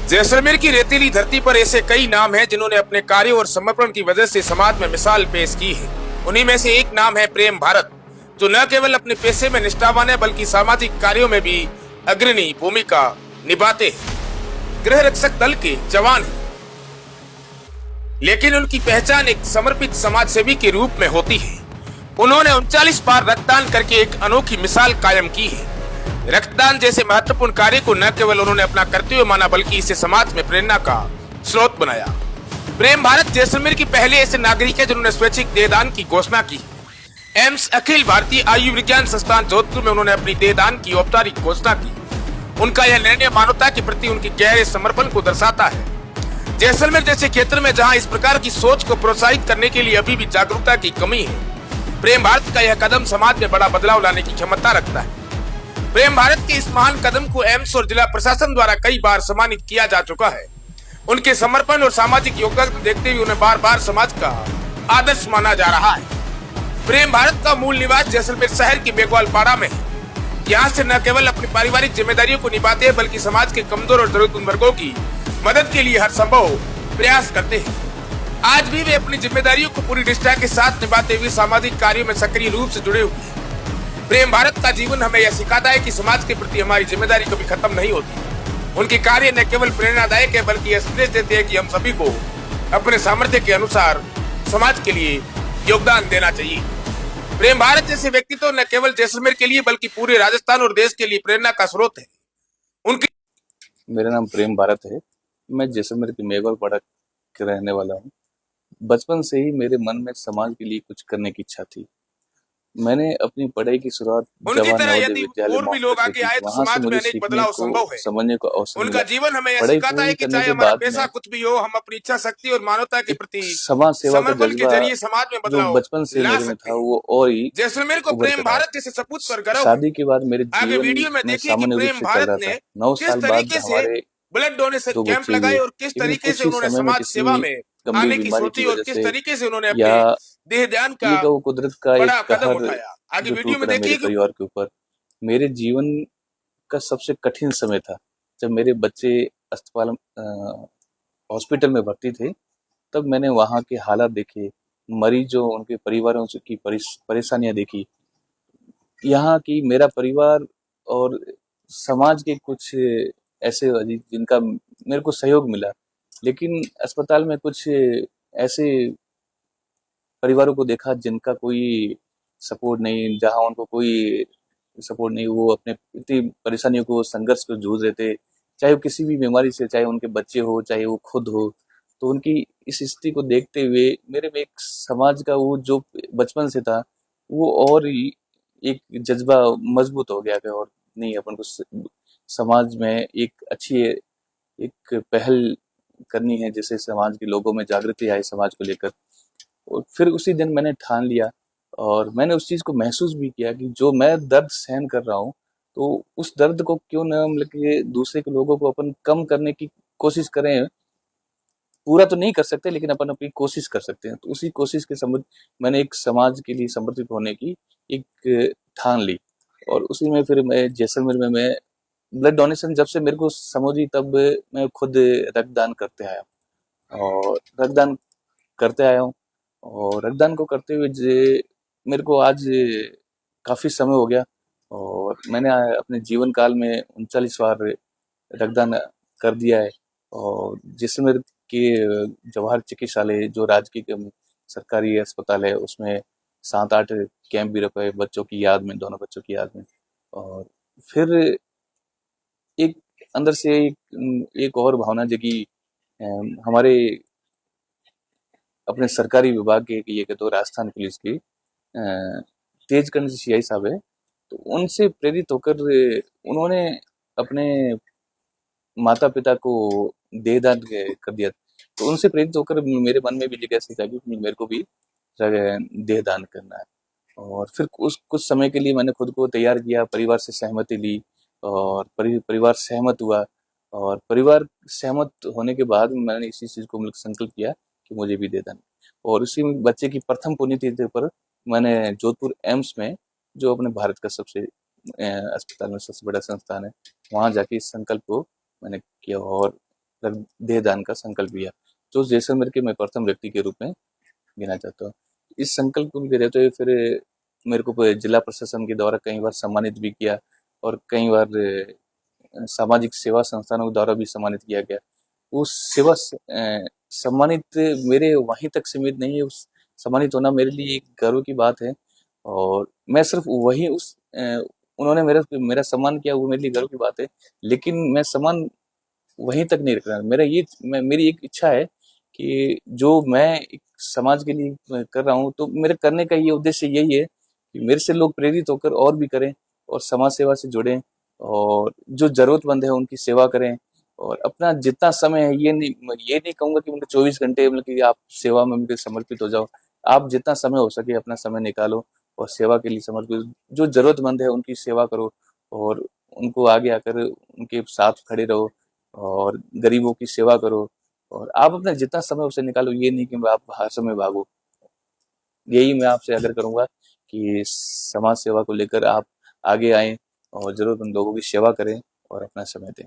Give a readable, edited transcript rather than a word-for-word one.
जैसलमेर की रेतीली धरती पर ऐसे कई नाम हैं जिन्होंने अपने कार्यों और समर्पण की वजह से समाज में मिसाल पेश की है। उन्हीं में से एक नाम है प्रेम भारत, जो न केवल अपने पेशे में निष्ठावान है बल्कि सामाजिक कार्यों में भी अग्रणी भूमिका निभाते हैं। गृह रक्षक दल के जवान हैं, लेकिन उनकी पहचान एक समर्पित समाज सेवी के रूप में होती है। उन्होंने 39 बार रक्तदान करके एक अनोखी मिसाल कायम की है। रक्तदान जैसे महत्वपूर्ण कार्य को न केवल उन्होंने अपना कर्तव्य माना बल्कि इसे समाज में प्रेरणा का स्रोत बनाया। प्रेम भारत जैसलमेर की पहले ऐसे नागरिक है जिन्होंने स्वैच्छिक देहदान की घोषणा की। एम्स अखिल भारतीय आयुर्विज्ञान संस्थान जोधपुर में उन्होंने अपनी देहदान की औपचारिक घोषणा की। उनका यह निर्णय मानवता के प्रति उनके गहरे समर्पण को दर्शाता है। जैसलमेर जैसे क्षेत्र में जहां इस प्रकार की सोच को प्रोत्साहित करने के लिए अभी भी जागरूकता की कमी है, प्रेम भारत का यह कदम समाज में बड़ा बदलाव लाने की क्षमता रखता है। प्रेम भारत के इस महान कदम को एम्स और जिला प्रशासन द्वारा कई बार सम्मानित किया जा चुका है। उनके समर्पण और सामाजिक योगदान को देखते हुए उन्हें बार बार समाज का आदर्श माना जा रहा है। प्रेम भारत का मूल निवास जैसलमेर शहर की बेगवाल पाड़ा में है। यहाँ से न केवल अपनी पारिवारिक जिम्मेदारियों को निभाते हैं बल्कि समाज के कमजोर और जरूरतमंद वर्गों की मदद के लिए हर संभव प्रयास करते हैं। आज भी वे अपनी जिम्मेदारियों को पूरी निष्ठा के साथ निभाते हुए सामाजिक कार्यों में सक्रिय रूप से जुड़े हुए हैं। प्रेम भारत का जीवन हमें यह सिखाता है कि समाज के प्रति हमारी जिम्मेदारी कभी खत्म नहीं होती। उनके कार्य न केवल प्रेरणादायक है बल्कि यह संदेश देते हैं कि हम सभी को अपने सामर्थ्य के अनुसार समाज के लिए योगदान देना चाहिए। प्रेम भारत जैसे व्यक्तित्व न केवल जैसलमेर के लिए बल्कि पूरे राजस्थान और देश के लिए प्रेरणा का स्रोत है। उनके मेरा नाम प्रेम भारत है। मैं जैसलमेर की मेघवाल पाड़ा के रहने वाला हूँ। बचपन से ही मेरे मन में समाज के लिए कुछ करने की इच्छा थी। मैंने अपनी पढ़ाई की शुरुआत उनकी जवाहर तरह नवोदय यदि विद्यालय और भी लोग से आगे की। आए तो वहाँ से समाज में मुझे अनेक सीखने बदलाव को, संभव है। समझने को अवसर उनका मिला। जीवन हमें यह पढ़ाई सिखाता है पूरी कि करने चाहे के हमारा बाद पेशा में कुछ भी हो, हम अपनी इच्छा शक्ति और मानवता के प्रति समाज सेवा का समर्पण के जज्बा जरिए समाज में जो बदलाव बचपन से ला मेरे में सकते था हैं। वो और ही जैसलमेर को उभर प्रेम कर आया। भारत जैसे सपूत पर गर्व है। शादी के बाद मेरे आगे जीवन वीडियो में में देखिए कि सामान्य रूप प्रेम से चल भारत रहा ने था। 9 किस साल बाद तरीके से हमारे ब्लड डोनेशन 2 कैंप बच्चे लगाए हुए, और किस लेकिन तरीके कुछ से ही उन्होंने समय में समाज किसी सेवा में गंभीर आने की बीमारी सोची की और वजह किस से तरीके से उन्होंने या अपने देहदान का ये वो कुदरत का एक बड़ा कदम कहर उठाया। आगे जो वीडियो टूट में पड़ा मेरे देखिए कि परिवार के ऊपर, मेरे जीवन का सबसे कठिन समय था जब मेरे बच्चे अस्पताल हॉस्पिटल में भर्ती थे। तब मैंने वहाँ के हालात देखे, मरीजों उनके परिवारों से की परेशानियां देखी। यहाँ की मेरा परिवार और समाज के कुछ ऐसे अजीज जिनका मेरे को सहयोग मिला, लेकिन अस्पताल में कुछ ऐसे परिवारों को देखा जिनका कोई सपोर्ट नहीं, जहाँ उनको कोई सपोर्ट नहीं, वो अपने इतनी परेशानियों को, संघर्ष को जूझ रहे थे, चाहे वो किसी भी बीमारी से, चाहे उनके बच्चे हो, चाहे वो खुद हो। तो उनकी इस स्थिति को देखते हुए मेरे में एक समाज का वो जो बचपन से था वो और ही एक जज्बा मजबूत हो गया कि और नहीं, अपन को समाज में एक अच्छी एक पहल करनी है जिससे समाज के लोगों में जागृति आए समाज को लेकर। और फिर उसी दिन मैंने ठान लिया और मैंने उस चीज़ को महसूस भी किया कि जो मैं दर्द सहन कर रहा हूँ, तो उस दर्द को क्यों ना मतलब कि दूसरे के लोगों को अपन कम करने की कोशिश करें। पूरा तो नहीं कर सकते लेकिन अपन अपनी कोशिश कर सकते हैं। तो उसी कोशिश के संबंध मैंने एक समाज के लिए समर्पित होने की एक ठान ली। और उसी में फिर मैं जैसलमेर में मैं ब्लड डोनेशन जब से मेरे को समझ आई तब मैं खुद रक्तदान करते आया और रक्तदान करते आया हूँ। और रक्तदान को करते हुए मेरे को आज काफ़ी समय हो गया और मैंने अपने जीवन काल में 39 बार रक्तदान कर दिया है। और जैसलमेर के जवाहर चिकित्सालय जो राजकीय सरकारी अस्पताल है उसमें 7-8 कैंप भी रखे बच्चों की याद में, दोनों बच्चों की याद में। और फिर एक अंदर से एक और भावना जगी हमारे अपने सरकारी विभाग के ये कि तो राजस्थान पुलिस की तेजकंड सीआई साहब है, तो उनसे प्रेरित होकर उन्होंने अपने माता पिता को देहदान कर दिया। तो उनसे प्रेरित होकर मेरे मन में भी जिज्ञासा जागी कि मेरे को भी देहदान करना है। और फिर कुछ समय के लिए मैंने खुद को तैयार किया, परिवार से सहमति ली और परिवार सहमत हुआ। और परिवार सहमत होने के बाद मैंने इसी चीज़ को मतलब संकल्प किया कि मुझे भी देहदान। और उसी बच्चे की प्रथम पुण्यतिथि पर मैंने जोधपुर एम्स में, जो अपने भारत का सबसे अस्पताल में सबसे बड़ा संस्थान है, वहाँ जाके इस संकल्प को मैंने किया। और देहदान का संकल्प लिया, जो जैसलमेर के मैं प्रथम व्यक्ति के रूप में गिना जाता हूँ। इस संकल्प को लेते रहते हुए फिर मेरे को जिला प्रशासन के द्वारा कई बार सम्मानित भी किया और कई बार सामाजिक सेवा संस्थानों के द्वारा भी सम्मानित किया गया। उस सम्मानित मेरे वहीं तक सीमित नहीं है, उस सम्मानित होना मेरे लिए एक गर्व की बात है और मैं सिर्फ वही उन्होंने मेरा सम्मान किया, वो मेरे लिए गर्व की बात है। लेकिन मैं सम्मान वहीं तक नहीं रखना, मेरी एक इच्छा है कि जो मैं एक समाज के लिए कर रहा हूँ, तो मेरे करने का ये उद्देश्य यही है कि मेरे से लोग प्रेरित होकर और भी करें और समाज सेवा से जुड़ें और जो जरूरतमंद है उनकी सेवा करें और अपना जितना समय है, ये नहीं कहूंगा कि मतलब 24 घंटे मतलब कि आप सेवा में मुझे समर्पित हो जाओ। आप जितना समय हो सके अपना समय निकालो और सेवा के लिए समर्पित, जो जरूरतमंद है उनकी सेवा करो और उनको आगे आकर उनके साथ खड़े रहो और गरीबों की सेवा करो और आप अपना जितना समय उसे निकालो, ये नहीं कि आप हर समय भागो। यही मैं आपसे आग्रह करूंगा कि समाज सेवा को लेकर आप आगे आएं और जरूरतमंद लोगों की सेवा करें और अपना समय दें।